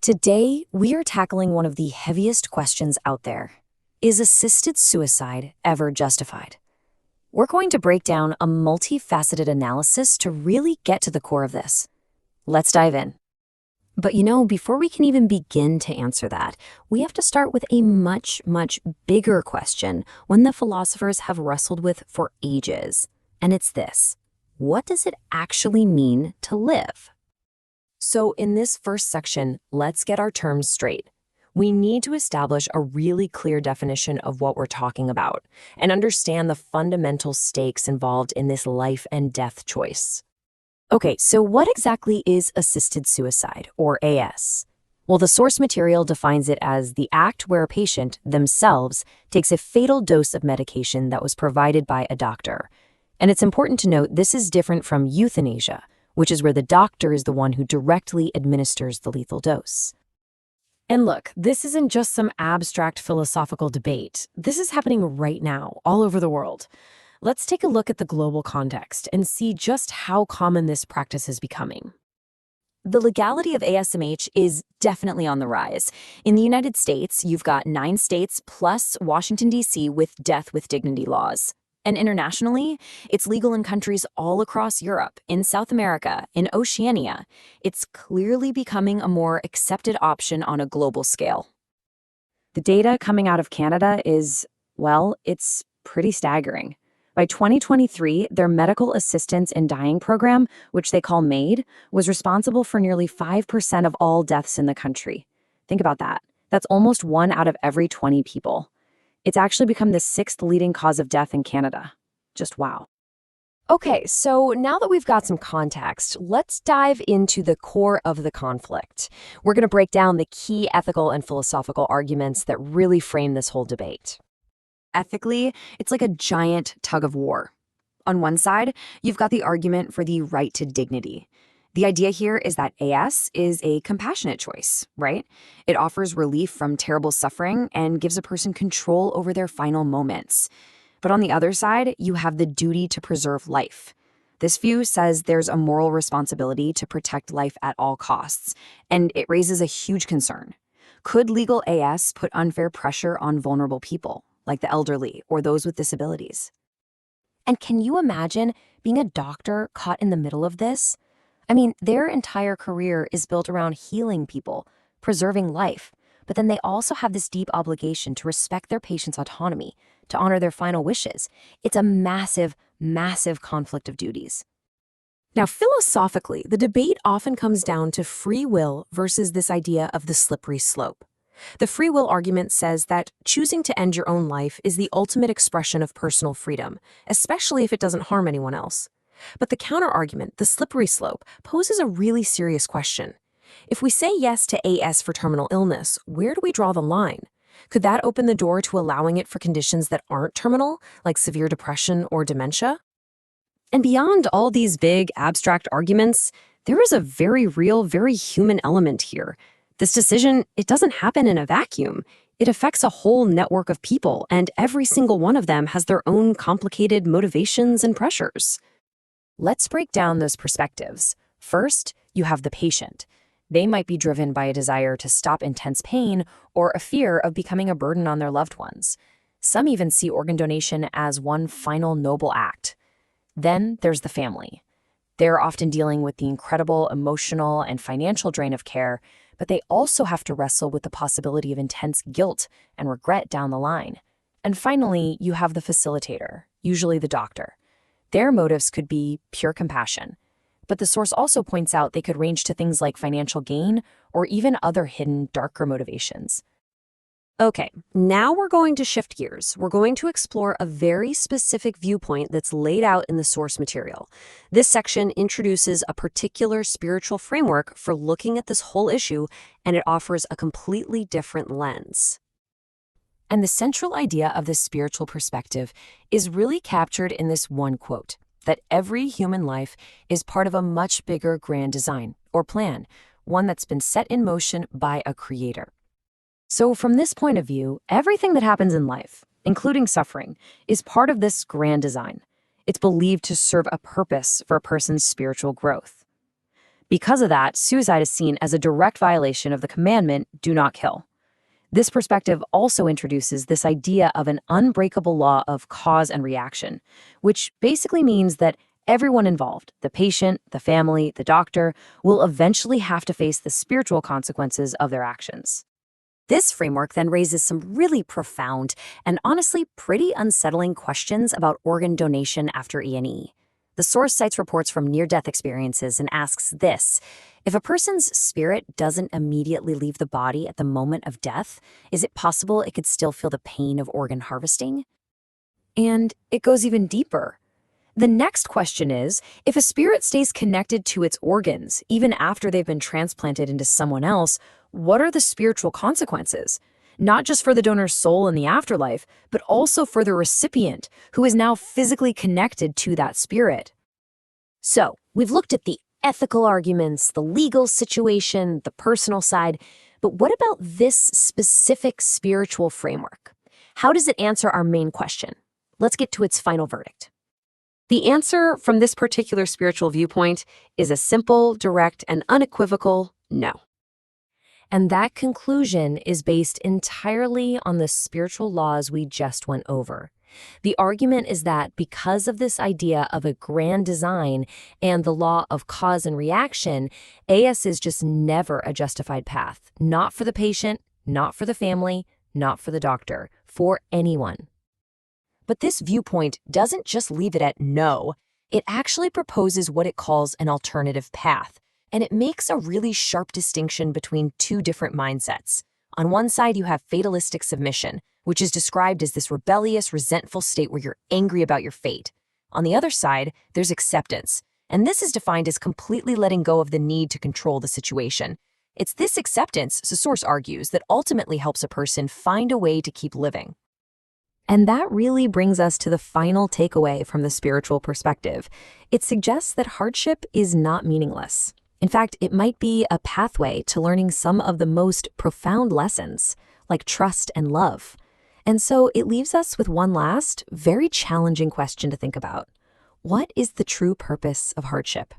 Today, we are tackling one of the heaviest questions out there. Is assisted suicide ever justified? We're going to break down a multifaceted analysis to really get to the core of this. Let's dive in. But before we can even begin to answer that, we have to start with a much, much bigger question, one that philosophers have wrestled with for ages. And it's this: what does it actually mean to live? So in this first section, let's get our terms straight. We need to establish a really clear definition of what we're talking about and understand the fundamental stakes involved in this life and death choice. Okay, so what exactly is assisted suicide, or AS? Well, the source material defines it as the act where a patient themselves takes a fatal dose of medication that was provided by a doctor. And it's important to note this is different from euthanasia, which is where the doctor is the one who directly administers the lethal dose. And look, this isn't just some abstract philosophical debate. This is happening right now, all over the world. Let's take a look at the global context and see just how common this practice is becoming. The legality of ASMH is definitely on the rise. In the United States, you've got 9 states plus Washington, D.C. with death with dignity laws. And internationally, it's legal in countries all across Europe, in South America, in Oceania. It's clearly becoming a more accepted option on a global scale. The data coming out of Canada is, well, it's pretty staggering. By 2023, their Medical Assistance in Dying program, which they call MAID, was responsible for nearly 5% of all deaths in the country. Think about that. That's almost 1 out of every 20 people. It's actually become the 6th leading cause of death in Canada. Just wow. Okay, so now that we've got some context, let's dive into the core of the conflict. We're going to break down the key ethical and philosophical arguments that really frame this whole debate. Ethically, it's like a giant tug of war. On one side, you've got the argument for the right to dignity. The idea here is that AS is a compassionate choice, right? It offers relief from terrible suffering and gives a person control over their final moments. But on the other side, you have the duty to preserve life. This view says there's a moral responsibility to protect life at all costs, and it raises a huge concern. Could legal AS put unfair pressure on vulnerable people, like the elderly or those with disabilities? And can you imagine being a doctor caught in the middle of this? I mean, their entire career is built around healing people, preserving life, but then they also have this deep obligation to respect their patients' autonomy, to honor their final wishes. It's a massive, massive conflict of duties. Now, philosophically, the debate often comes down to free will versus this idea of the slippery slope. The free will argument says that choosing to end your own life is the ultimate expression of personal freedom, especially if it doesn't harm anyone else. But the counter-argument, the slippery slope, poses a really serious question. If we say yes to AS for terminal illness, where do we draw the line? Could that open the door to allowing it for conditions that aren't terminal, like severe depression or dementia? And beyond all these big, abstract arguments, there is a very real, very human element here. This decision, it doesn't happen in a vacuum. It affects a whole network of people, and every single one of them has their own complicated motivations and pressures. Let's break down those perspectives. First, you have the patient. They might be driven by a desire to stop intense pain or a fear of becoming a burden on their loved ones. Some even see organ donation as one final noble act. Then there's the family. They're often dealing with the incredible emotional and financial drain of care, but they also have to wrestle with the possibility of intense guilt and regret down the line. And finally, you have the facilitator, usually the doctor. Their motives could be pure compassion, but the source also points out they could range to things like financial gain or even other hidden, darker motivations. Okay, now we're going to shift gears. We're going to explore a very specific viewpoint that's laid out in the source material. This section introduces a particular spiritual framework for looking at this whole issue, and it offers a completely different lens. And the central idea of this spiritual perspective is really captured in this one quote, that every human life is part of a much bigger grand design or plan, one that's been set in motion by a creator. So from this point of view, everything that happens in life, including suffering, is part of this grand design. It's believed to serve a purpose for a person's spiritual growth. Because of that, suicide is seen as a direct violation of the commandment, do not kill. This perspective also introduces this idea of an unbreakable law of cause and reaction, which basically means that everyone involved, the patient, the family, the doctor, will eventually have to face the spiritual consequences of their actions. This framework then raises some really profound and honestly pretty unsettling questions about organ donation after E&E. The source cites reports from near-death experiences and asks this: if a person's spirit doesn't immediately leave the body at the moment of death, is it possible it could still feel the pain of organ harvesting? And it goes even deeper. The next question is, if a spirit stays connected to its organs, even after they've been transplanted into someone else, what are the spiritual consequences? Not just for the donor's soul in the afterlife, but also for the recipient, who is now physically connected to that spirit. So, we've looked at the ethical arguments, the legal situation, the personal side, but what about this specific spiritual framework? How does it answer our main question? Let's get to its final verdict. The answer from this particular spiritual viewpoint is a simple, direct, and unequivocal no. And that conclusion is based entirely on the spiritual laws we just went over. The argument is that because of this idea of a grand design and the law of cause and reaction, AS is just never a justified path, not for the patient, not for the family, not for the doctor, for anyone. But this viewpoint doesn't just leave it at no. It actually proposes what it calls an alternative path, and it makes a really sharp distinction between two different mindsets. On one side, you have fatalistic submission, which is described as this rebellious, resentful state where you're angry about your fate. On the other side, there's acceptance, and this is defined as completely letting go of the need to control the situation. It's this acceptance, the source argues, that ultimately helps a person find a way to keep living. And that really brings us to the final takeaway from the spiritual perspective. It suggests that hardship is not meaningless. In fact, it might be a pathway to learning some of the most profound lessons, like trust and love. And so it leaves us with one last, very challenging question to think about. What is the true purpose of hardship?